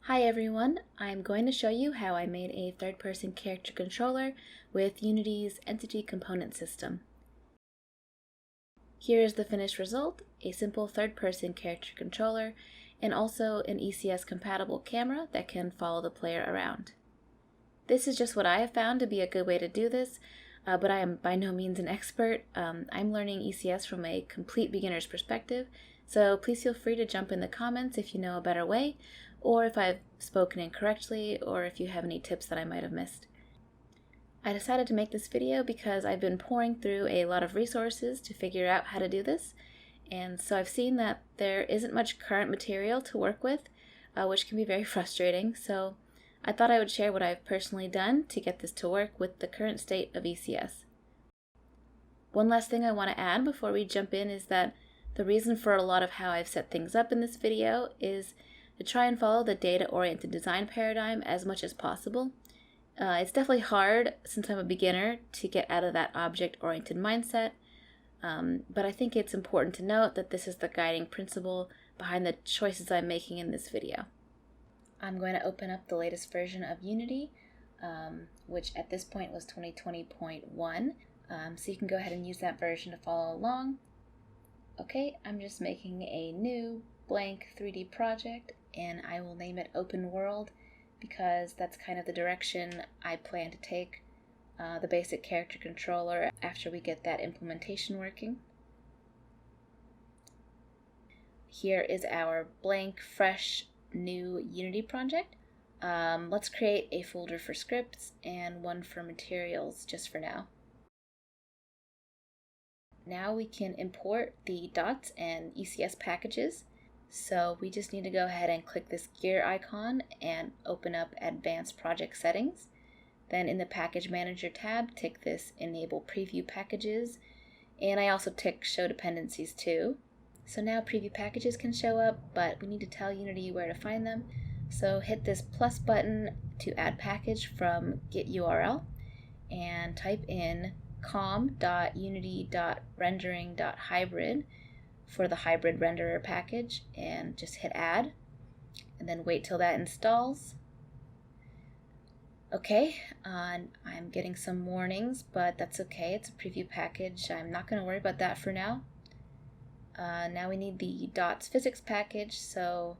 Hi everyone, I'm going to show you how I made a third-person character controller with Unity's entity component system. Here is the finished result, a simple third-person character controller and also an ECS compatible camera that can follow the player around. This is just what I have found to be a good way to do this, but I am by no means an expert. I'm learning ECS from a complete beginner's perspective, so please feel free to jump in the comments if you know a better way, or if I've spoken incorrectly, or if you have any tips that I might have missed. I decided to make this video because I've been pouring through a lot of resources to figure out how to do this, and so I've seen that there isn't much current material to work with, which can be very frustrating, so I thought I would share what I've personally done to get this to work with the current state of ECS. One last thing I want to add before we jump in is that the reason for a lot of how I've set things up in this video is to try and follow the data-oriented design paradigm as much as possible. It's definitely hard, since I'm a beginner, to get out of that object-oriented mindset, but I think it's important to note that this is the guiding principle behind the choices I'm making in this video. I'm going to open up the latest version of Unity, which at this point was 2020.1, so you can go ahead and use that version to follow along. Okay, I'm just making a new blank 3D project, and I will name it Open World because that's kind of the direction I plan to take the basic character controller after we get that implementation working. Here is our blank, fresh, new Unity project. Let's create a folder for scripts and one for materials just for now. Now we can import the dots and ECS packages. So we just need to go ahead and click this gear icon and open up Advanced Project Settings. Then in the Package Manager tab, tick this Enable Preview Packages, and I also tick Show Dependencies too. So now preview packages can show up, but we need to tell Unity where to find them. So hit this plus button to add package from Get URL and type in com.unity.rendering.hybrid for the hybrid renderer package and just hit add and then wait till that installs. Okay, I'm getting some warnings, but that's okay. It's a preview package. I'm not going to worry about that for now. Now we need the dots physics package, so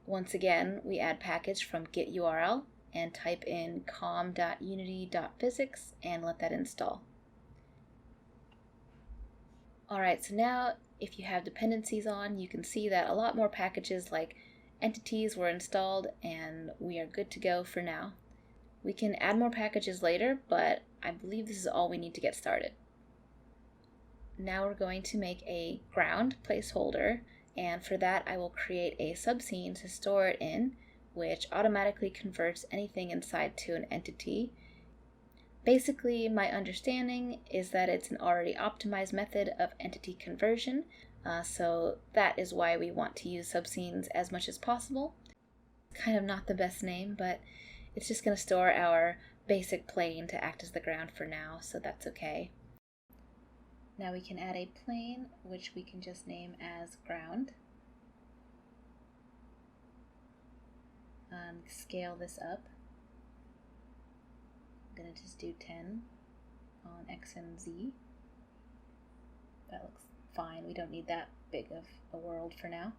once again we add package from Get URL and type in com.unity.physics and let that install. Alright, so now if you have dependencies on, you can see that a lot more packages like entities were installed and we are good to go for now. We can add more packages later, but I believe this is all we need to get started. Now we're going to make a ground placeholder, and for that I will create a subscene to store it in, which automatically converts anything inside to an entity. Basically, my understanding is that it's an already optimized method of entity conversion, so that is why we want to use subscenes as much as possible. It's kind of not the best name, but it's just going to store our basic plane to act as the ground for now, so that's okay. Now we can add a plane, which we can just name as ground. Scale this up. I'm going to just do 10 on X and Z. That looks fine. We don't need that big of a world for now.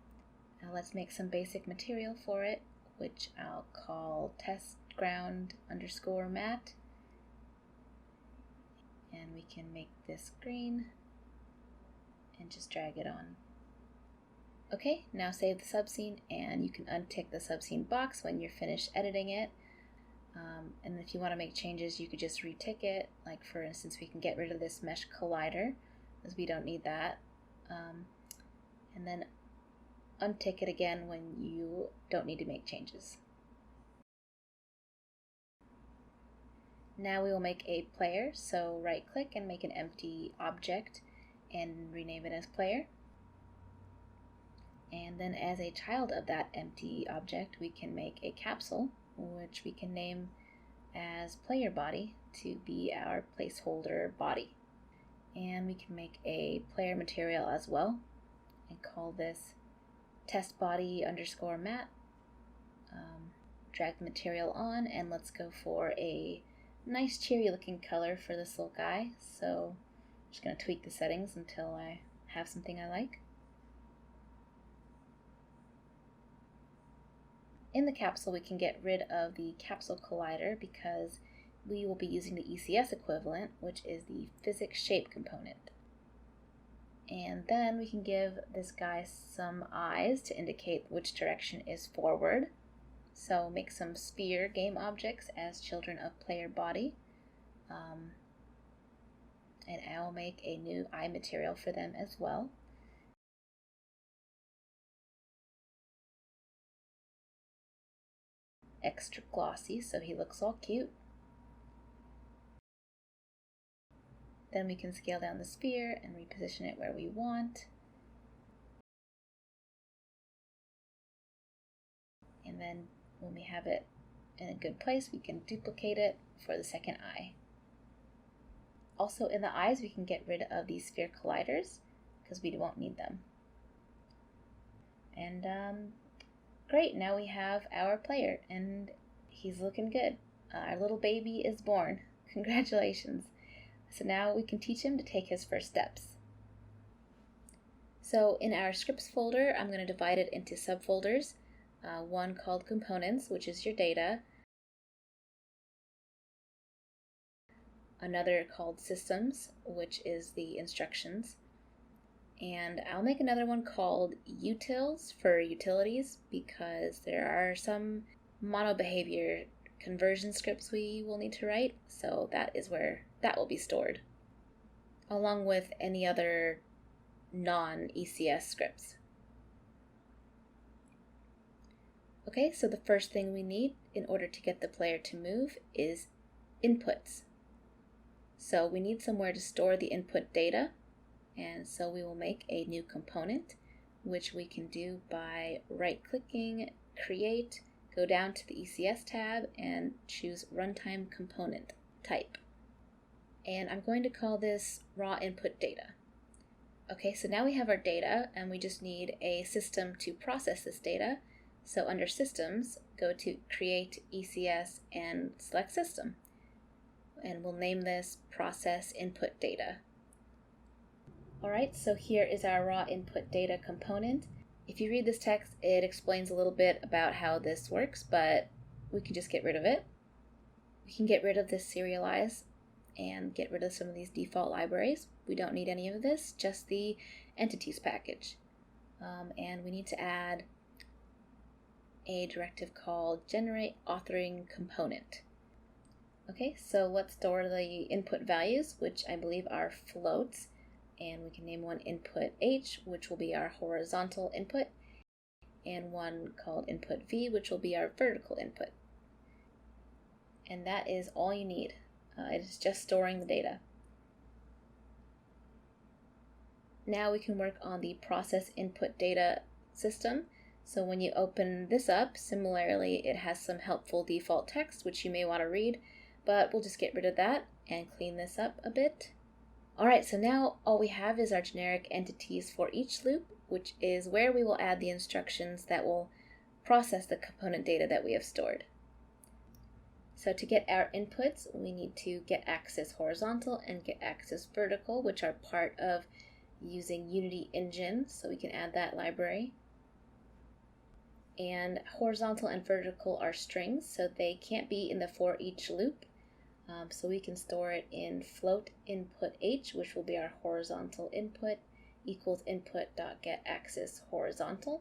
Now let's make some basic material for it, which I'll call test ground underscore mat. And we can make this green and just drag it on. Okay, now save the subscene and you can untick the subscene box when you're finished editing it. And if you want to make changes, you could just retick it. Like for instance, we can get rid of this mesh collider as we don't need that. And then untick it again when you don't need to make changes. Now we will make a player, so right click and make an empty object and rename it as player. And then as a child of that empty object, we can make a capsule, which we can name as player body to be our placeholder body. And we can make a player material as well and call this test body underscore mat drag the material on, and let's go for a nice cheery looking color for this little guy. So I'm just going to tweak the settings until I have something I like. In the capsule, we can get rid of the capsule collider because we will be using the ECS equivalent, which is the physics shape component. And then we can give this guy some eyes to indicate which direction is forward. So make some sphere game objects as children of player body. And I'll make a new eye material for them as well. Extra glossy so he looks all cute. Then we can scale down the sphere and reposition it where we want. And then when we have it in a good place, we can duplicate it for the second eye. Also in the eyes, we can get rid of these sphere colliders because we won't need them. And great, now we have our player and he's looking good. Our little baby is born. Congratulations. So now we can teach him to take his first steps. So in our scripts folder, I'm going to divide it into subfolders. One called components, which is your data. Another called systems, which is the instructions. And I'll make another one called utils for utilities because there are some monobehavior conversion scripts we will need to write, so that is where that will be stored, along with any other non-ECS scripts. Okay, so the first thing we need in order to get the player to move is inputs. So we need somewhere to store the input data. And so we will make a new component, which we can do by right-clicking, create, go down to the ECS tab, and choose Runtime Component Type. And I'm going to call this Raw Input Data. Okay, so now we have our data, and we just need a system to process this data. So under Systems, go to Create ECS and select System. And we'll name this Process Input Data. Alright, so here is our raw input data component. If you read this text, it explains a little bit about how this works, but we can just get rid of it. We can get rid of this serialize and get rid of some of these default libraries. We don't need any of this, just the entities package. And we need to add a directive called generate authoring component. Okay, so let's store the input values, which I believe are floats. And we can name one input H, which will be our horizontal input, and one called input V, which will be our vertical input. And that is all you need. It is just storing the data. Now we can work on the process input data system. So when you open this up, similarly, it has some helpful default text, which you may want to read, but we'll just get rid of that and clean this up a bit. Alright, so now all we have is our generic entities for each loop, which is where we will add the instructions that will process the component data that we have stored. So to get our inputs, we need to get axis horizontal and get axis vertical, which are part of using Unity Engine, so we can add that library. And horizontal and vertical are strings, so they can't be in the for each loop. So we can store it in float input H, which will be our horizontal input, equals input.getAxis horizontal.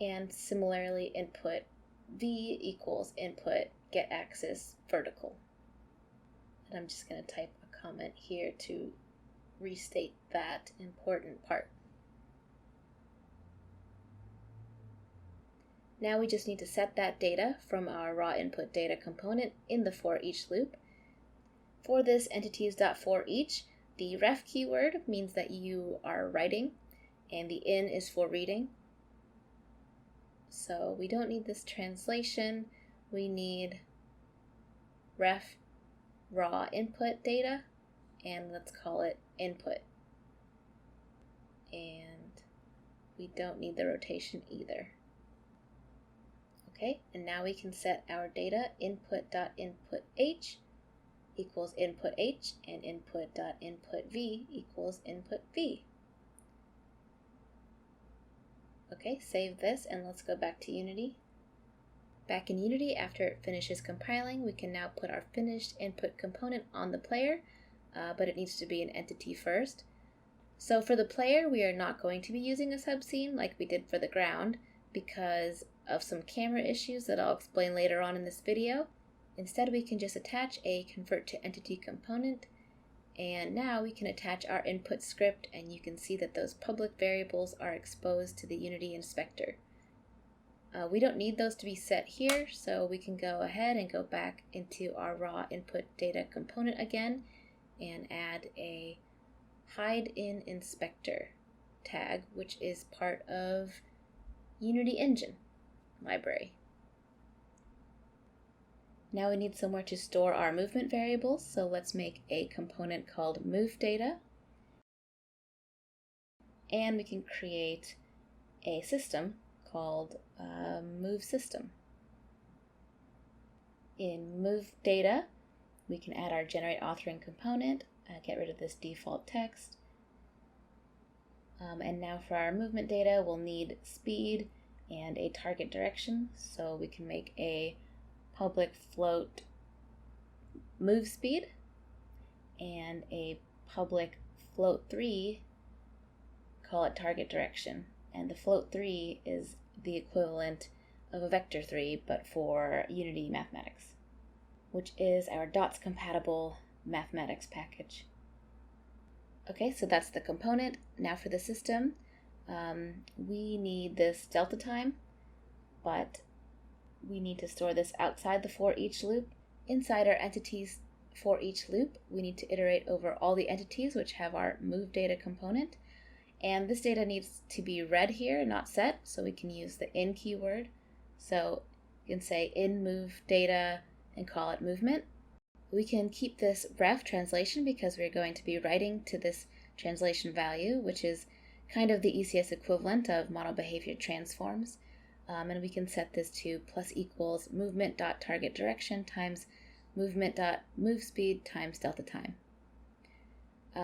And similarly, input V equals input getAxis vertical. And I'm just going to type a comment here to restate that important part. Now we just need to set that data from our raw input data component in the for each loop. For this entities.forEach, the ref keyword means that you are writing, and the in is for reading. So we don't need this translation. We need ref raw input data, and let's call it input. And we don't need the rotation either. Okay, and now we can set our data input.input_h equals input h and input.input_v equals input v. Okay, save this and let's go back to Unity. Back in Unity, after it finishes compiling, we can now put our finished input component on the player, but it needs to be an entity first. So for the player, we are not going to be using a subscene like we did for the ground because of some camera issues that I'll explain later on in this video. Instead, we can just attach a convert to entity component, and now we can attach our input script, and you can see that those public variables are exposed to the Unity inspector. We don't need those to be set here, so we can go ahead and go back into our raw input data component again and add a hide in inspector tag, which is part of Unity Engine library. Now we need somewhere to store our movement variables, so let's make a component called moveData, and we can create a system called moveSystem. In moveData, we can add our generate authoring component, get rid of this default text, and now for our movement data, we'll need speed and a target direction, so we can make a public float move speed and a public float 3, call it target direction, and the float 3 is the equivalent of a vector 3 but for Unity mathematics, which is our dots compatible mathematics package. Okay, so that's the component. Now for the system, we need this delta time, but we need to store this outside the for each loop. Inside our entities for each loop, we need to iterate over all the entities which have our move data component. And this data needs to be read here, not set, so we can use the in keyword. So you can say in move data and call it movement. We can keep this ref translation because we're going to be writing to this translation value, which is kind of the ECS equivalent of model behavior transforms. And we can set this to plus equals movement.targetDirection times movement.moveSpeed times delta time.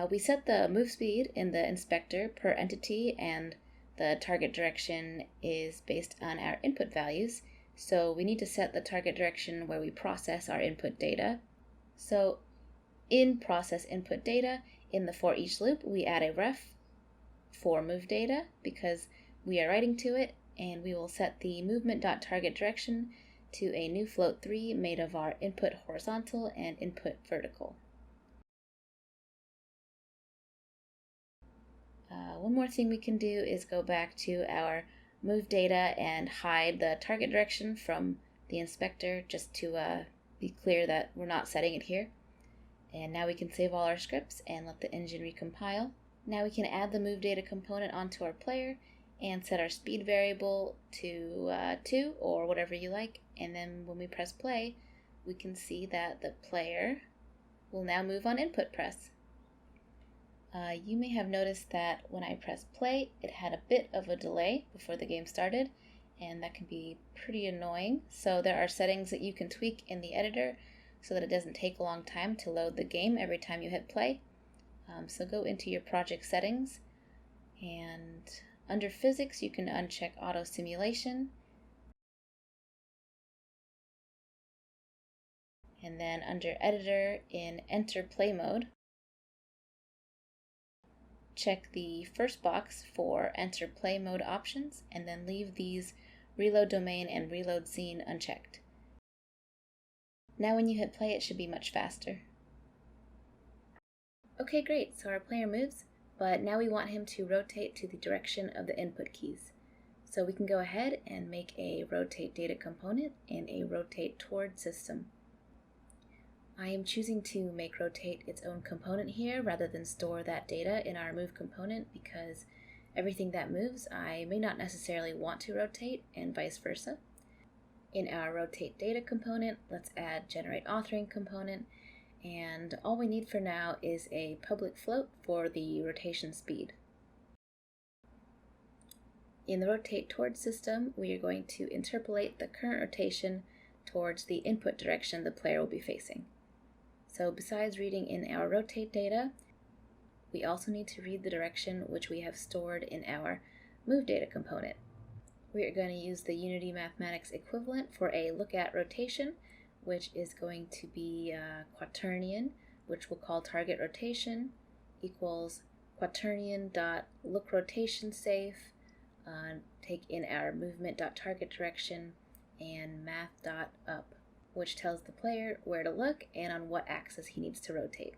We set the move speed in the inspector per entity, and the target direction is based on our input values. So we need to set the target direction where we process our input data. So in process input data, in the for each loop, we add a ref for move data because we are writing to it, and we will set the movement.targetDirection to a new float 3 made of our input horizontal and input vertical. One more thing we can do is go back to our move data and hide the target direction from the inspector, just to be clear that we're not setting it here. And now we can save all our scripts and let the engine recompile. Now we can add the move data component onto our player and set our speed variable to 2 or whatever you like. And then when we press play, we can see that the player will now move on input press. You may have noticed that when I pressed play, it had a bit of a delay before the game started, and that can be pretty annoying. So there are settings that you can tweak in the editor so that it doesn't take a long time to load the game every time you hit play. So go into your project settings, and under physics you can uncheck auto simulation, and then under editor in enter play mode, check the first box for enter play mode options, and then leave these reload domain and reload scene unchecked. Now when you hit play, it should be much faster. Okay, great, so our player moves, but now we want him to rotate to the direction of the input keys. So we can go ahead and make a rotate data component and a rotate toward system. I am choosing to make rotate its own component here rather than store that data in our move component because everything that moves I may not necessarily want to rotate, and vice versa. In our rotate data component, let's add generate authoring component, and all we need for now is a public float for the rotation speed. In the rotate towards system, we are going to interpolate the current rotation towards the input direction the player will be facing. So besides reading in our rotate data, we also need to read the direction which we have stored in our move data component. We are going to use the Unity mathematics equivalent for a look at rotation, which is going to be quaternion, which we'll call target rotation, equals quaternion.lookRotationSafe, take in our movement.targetDirection, and math.up, which tells the player where to look and on what axis he needs to rotate.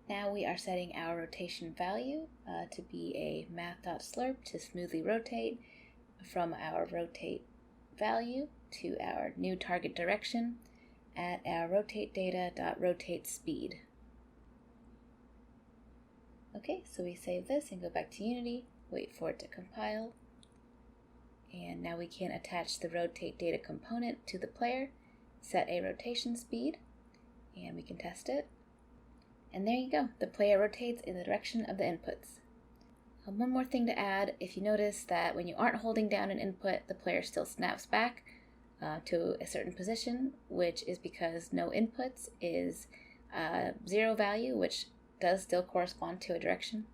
Now we are setting our rotation value to be a math.slurp to smoothly rotate from our rotate value to our new target direction at our rotate data.rotate speed. Okay, so we save this and go back to Unity, wait for it to compile, and now we can attach the rotate data component to the player, set a rotation speed, and we can test it. And there you go, the player rotates in the direction of the inputs. One more thing to add, if you notice that when you aren't holding down an input, the player still snaps back to a certain position, which is because no inputs is 0 value, which does still correspond to a direction.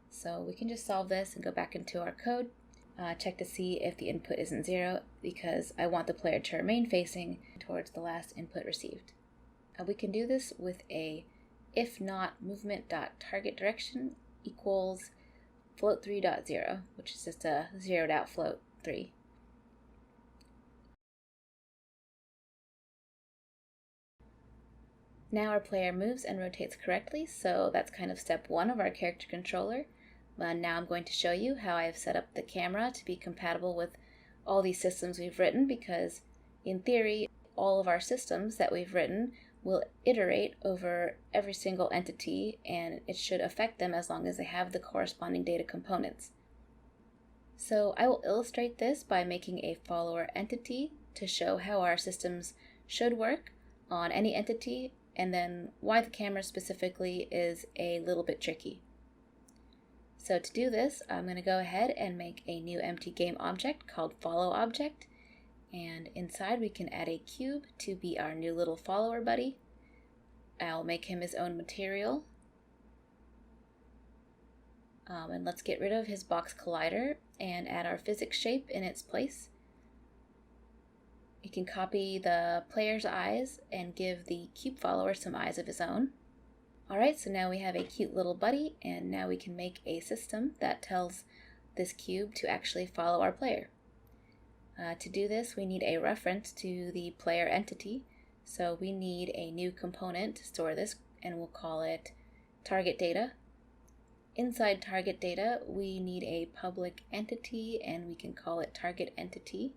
So we can just solve this and go back into our code, check to see if the input isn't 0, because I want the player to remain facing towards the last input received. We can do this with a if not movement.targetDirection equals float3.0, which is just a zeroed out float 3. Now our player moves and rotates correctly, so that's kind of step 1 of our character controller. Now I'm going to show you how I have set up the camera to be compatible with all these systems we've written, because in theory, all of our systems that we've written will iterate over every single entity, and it should affect them as long as they have the corresponding data components. So I will illustrate this by making a follower entity to show how our systems should work on any entity, and then why the camera specifically is a little bit tricky. So to do this, I'm going to go ahead and make a new empty game object called follow object. And inside we can add a cube to be our new little follower buddy. I'll make him his own material. And let's get rid of his box collider and add our physics shape in its place. You can copy the player's eyes and give the cube follower some eyes of his own. Alright, so now we have a cute little buddy, and now we can make a system that tells this cube to actually follow our player. To do this, we need a reference to the player entity, so we need a new component to store this, and we'll call it target data. Inside target data, we need a public entity, and we can call it target entity.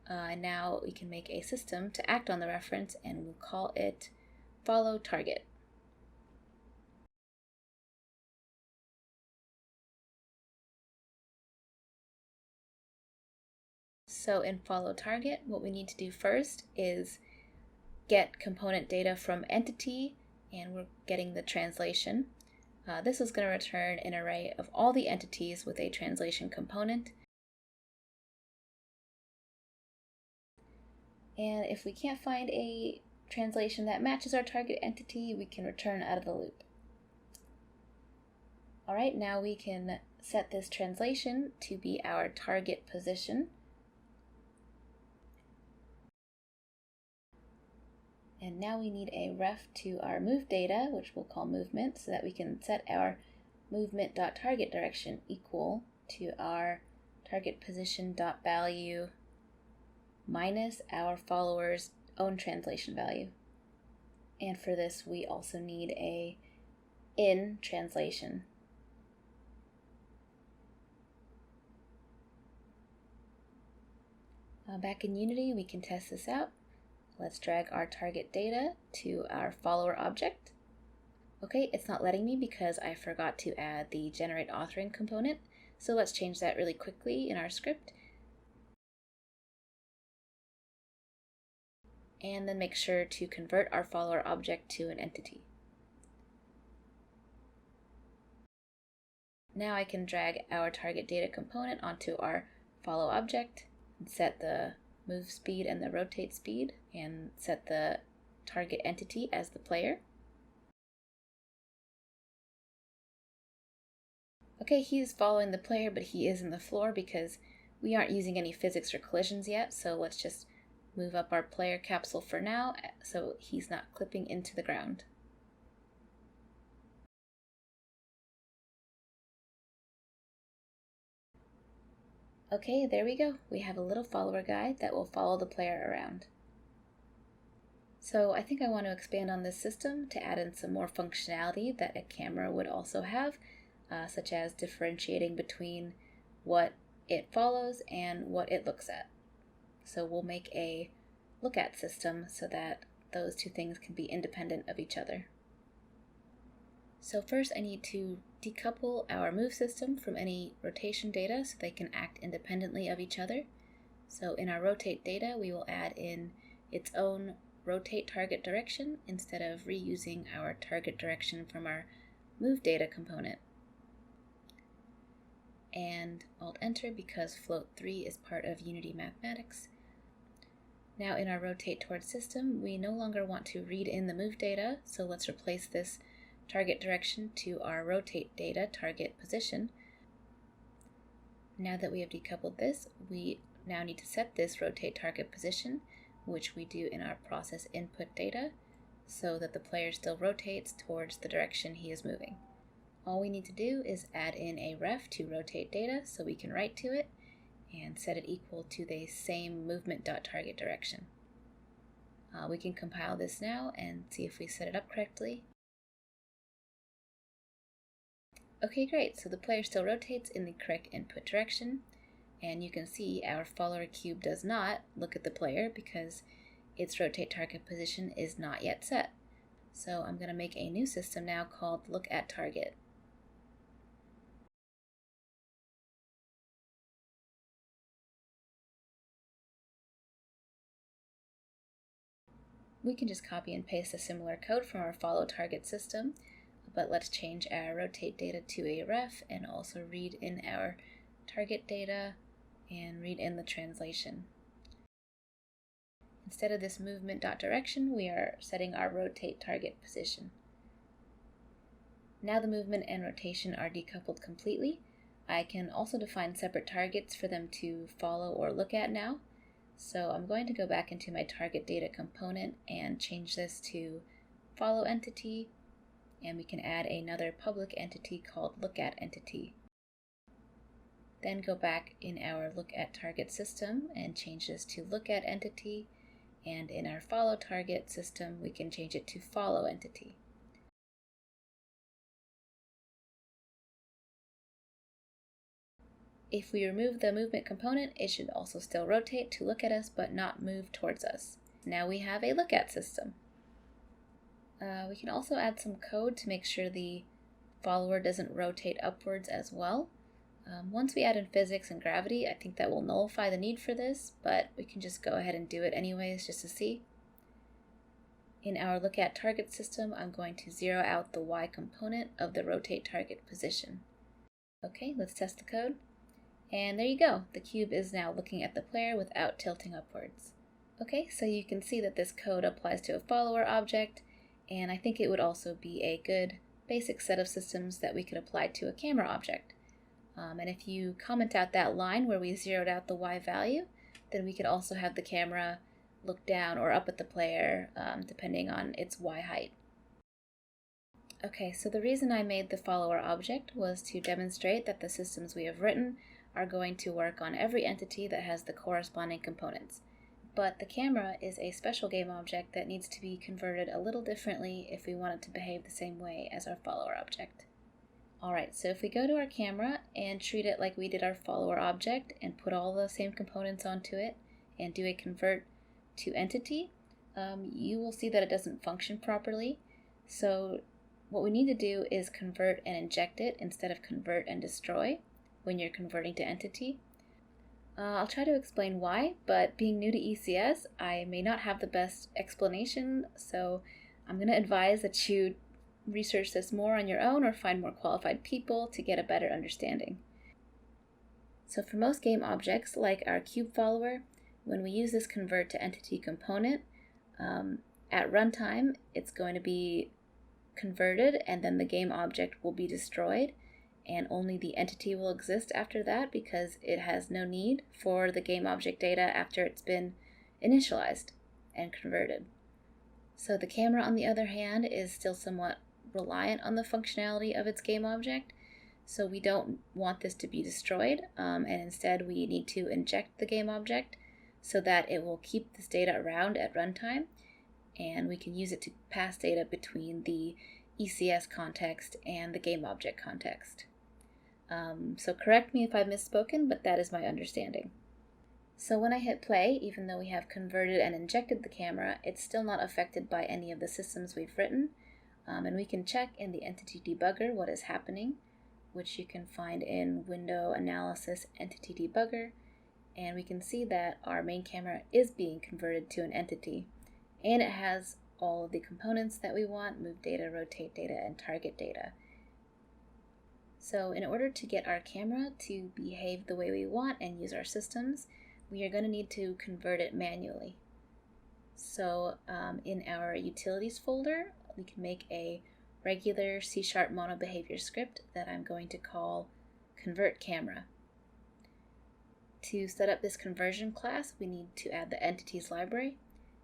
And now we can make a system to act on the reference, and we'll call it follow target. So in follow target, what we need to do first is get component data from entity, and we're getting the translation. This is going to return an array of all the entities with a translation component. And if we can't find a translation that matches our target entity, we can return out of the loop. Alright, now we can set this translation to be our target position. And now we need a ref to our move data, which we'll call movement, so that we can set our movement.targetDirection equal to our target position.value minus our follower's own translation value. And for this, we also need a in translation. Back in Unity, we can test this out. Let's drag our target data to our follower object. Okay, it's not letting me because I forgot to add the generate authoring component. So let's change that really quickly in our script. And then make sure to convert our follower object to an entity. Now I can drag our target data component onto our follow object and set the move speed and the rotate speed and set the target entity as the player. Okay, he's following the player, but he is in the floor because we aren't using any physics or collisions yet, so let's just move up our player capsule for now so he's not clipping into the ground. Okay, there we go. We have a little follower guy that will follow the player around. So I think I want to expand on this system to add in some more functionality that a camera would also have, such as differentiating between what it follows and what it looks at. So we'll make a look at system so that those two things can be independent of each other. So first I need to decouple our move system from any rotation data so they can act independently of each other. So in our rotate data, we will add in its own rotate target direction instead of reusing our target direction from our move data component. And Alt-Enter because float 3 is part of Unity Mathematics. Now in our rotate towards system, we no longer want to read in the move data, so let's replace this target direction to our rotate data target position. Now that we have decoupled this, we now need to set this rotate target position, which we do in our process input data, so that the player still rotates towards the direction he is moving. All we need to do is add in a ref to rotate data so we can write to it and set it equal to the same movement.target direction. We can compile this now and see if we set it up correctly. Okay, great. So the player still rotates in the correct input direction, and you can see our follower cube does not look at the player because its rotate target position is not yet set. So I'm going to make a new system now called look at target. We can just copy and paste a similar code from our follow target system, but let's change our rotate data to a ref and also read in our target data and read in the translation. Instead of this movement.direction, we are setting our rotate target position. Now the movement and rotation are decoupled completely. I can also define separate targets for them to follow or look at now. So I'm going to go back into my target data component and change this to follow entity, and we can add another public entity called look at entity. Then go back in our look at target system and change this to look at entity, and in our follow target system we can change it to follow entity. If we remove the movement component, it should also still rotate to look at us but not move towards us. Now we have a look at system. We can also add some code to make sure the follower doesn't rotate upwards as well. Once we add in physics and gravity, I think that will nullify the need for this, but we can just go ahead and do it anyways just to see. In our look at target system, I'm going to zero out the Y component of the rotate target position. Okay, let's test the code. And there you go, the cube is now looking at the player without tilting upwards. Okay, so you can see that this code applies to a follower object, and I think it would also be a good basic set of systems that we could apply to a camera object. And if you comment out that line where we zeroed out the Y value, then we could also have the camera look down or up at the player, depending on its Y height. Okay, so the reason I made the follower object was to demonstrate that the systems we have written are going to work on every entity that has the corresponding components. But the camera is a special game object that needs to be converted a little differently if we want it to behave the same way as our follower object. Alright, so if we go to our camera and treat it like we did our follower object and put all the same components onto it and do a convert to entity, you will see that it doesn't function properly. So what we need to do is convert and inject it instead of convert and destroy when you're converting to entity. I'll try to explain why, but being new to ECS, I may not have the best explanation, so I'm going to advise that you research this more on your own or find more qualified people to get a better understanding. So for most game objects, like our cube follower, when we use this convert to entity component, at runtime, it's going to be converted and then the game object will be destroyed, and only the entity will exist after that because it has no need for the game object data after it's been initialized and converted. So the camera, on the other hand, is still somewhat reliant on the functionality of its game object, so we don't want this to be destroyed, and instead we need to inject the game object so that it will keep this data around at runtime, and we can use it to pass data between the ECS context and the game object context. So correct me if I've misspoken, but that is my understanding. So when I hit play, even though we have converted and injected the camera, it's still not affected by any of the systems we've written, and we can check in the Entity Debugger what is happening, which you can find in Window Analysis Entity Debugger, and we can see that our main camera is being converted to an entity, and it has all of the components that we want: move data, rotate data, and target data. So in order to get our camera to behave the way we want and use our systems, we are going to need to convert it manually. So in our utilities folder, we can make a regular C# monobehavior script that I'm going to call convert camera. To set up this conversion class, we need to add the entities library,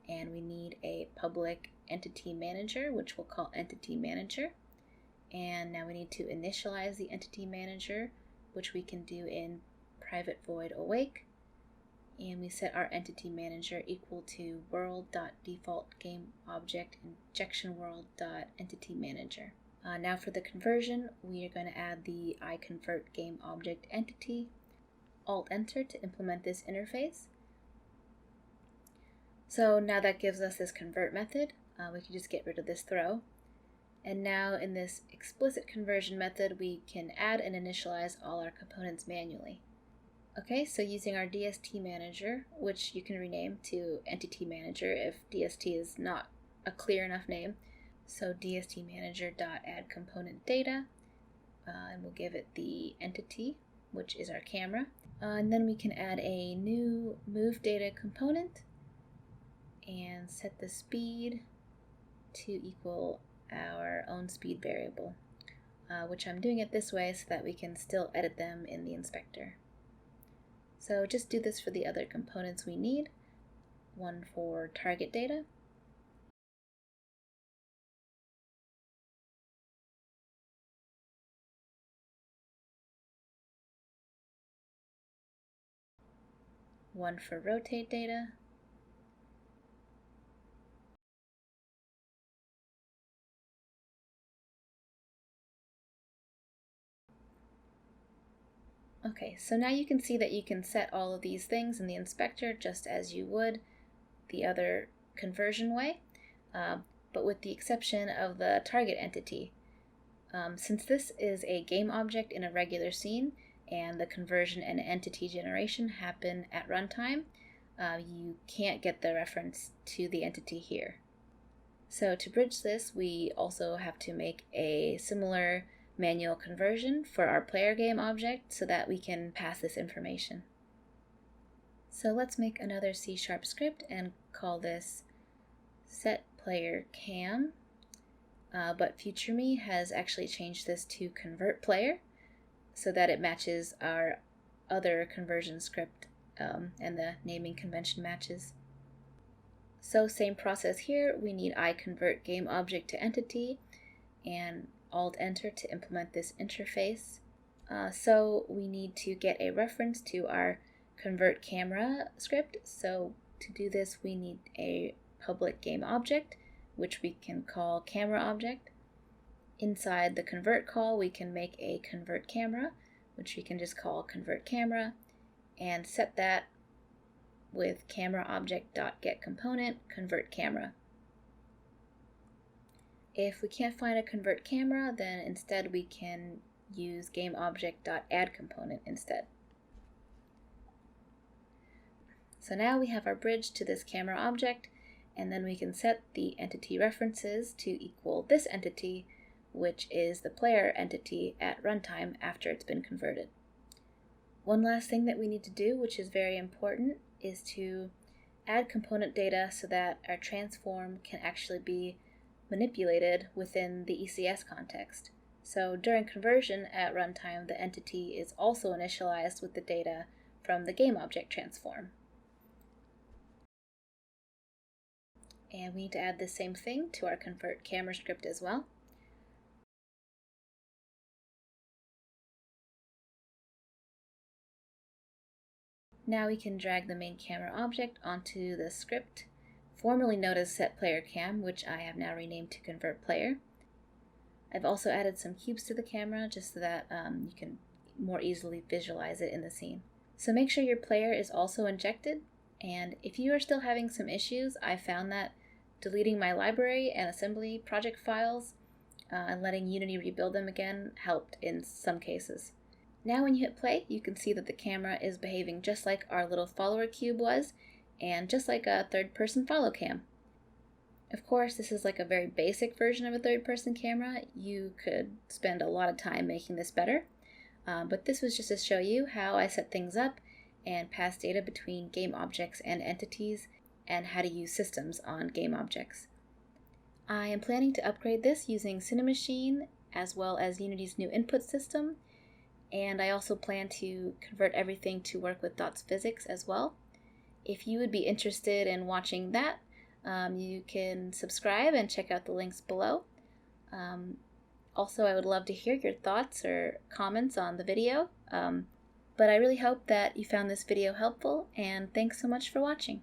and we need a public entity manager, which we'll call entity manager. And now we need to initialize the entity manager, which we can do in private void awake. And we set our entity manager equal to world.defaultGameObjectInjectionWorld.entityManager. Now for the conversion, we are going to add the iConvertGameObjectEntity. Alt-Enter to implement this interface. So now that gives us this convert method. We can just get rid of this throw. And now in this explicit conversion method, we can add and initialize all our components manually. Okay, so using our DST manager, which you can rename to Entity Manager if DST is not a clear enough name. So dstmanager.addComponentData, and we'll give it the entity, which is our camera. And then we can add a new move data component and set the speed to equal our own speed variable, which I'm doing it this way so that we can still edit them in the inspector. So just do this for the other components we need. One for target data, one for rotate data, Okay, so now you can see that you can set all of these things in the inspector just as you would the other conversion way, but with the exception of the target entity. Since this is a game object in a regular scene and the conversion and entity generation happen at runtime, you can't get the reference to the entity here. So to bridge this, we also have to make a similar manual conversion for our player game object so that we can pass this information. So let's make another C# script and call this setPlayerCam, but FutureMe has actually changed this to convertPlayer so that it matches our other conversion script and the naming convention matches. So same process here, we need iConvertGameObjectToEntity and Alt-Enter to implement this interface. So we need to get a reference to our convertCamera script. So to do this, we need a public game object, which we can call camera object. Inside the convert call, we can make a convertCamera, which we can just call convertCamera, and set that with cameraObject.getComponent convertCamera. If we can't find a convertCamera, then instead we can use gameObject.addComponent instead. So now we have our bridge to this camera object, and then we can set the entity references to equal this entity which is the player entity at runtime after it's been converted. One last thing that we need to do, which is very important, is to add component data so that our transform can actually be manipulated within the ECS context. So during conversion at runtime, the entity is also initialized with the data from the GameObject transform. And we need to add the same thing to our convert camera script as well. Now we can drag the main camera object onto the script, formerly known as setPlayerCam, which I have now renamed to convertPlayer. I've also added some cubes to the camera just so that you can more easily visualize it in the scene. So make sure your player is also injected, and if you are still having some issues, I found that deleting my library and assembly project files and letting Unity rebuild them again helped in some cases. Now when you hit play, you can see that the camera is behaving just like our little follower cube was, and just like a third-person follow cam. Of course, this is like a very basic version of a third-person camera. You could spend a lot of time making this better, but this was just to show you how I set things up and pass data between game objects and entities, and how to use systems on game objects. I am planning to upgrade this using Cinemachine as well as Unity's new input system, and I also plan to convert everything to work with dots physics as well. If you would be interested in watching that, you can subscribe and check out the links below. Also, I would love to hear your thoughts or comments on the video, but I really hope that you found this video helpful, and thanks so much for watching.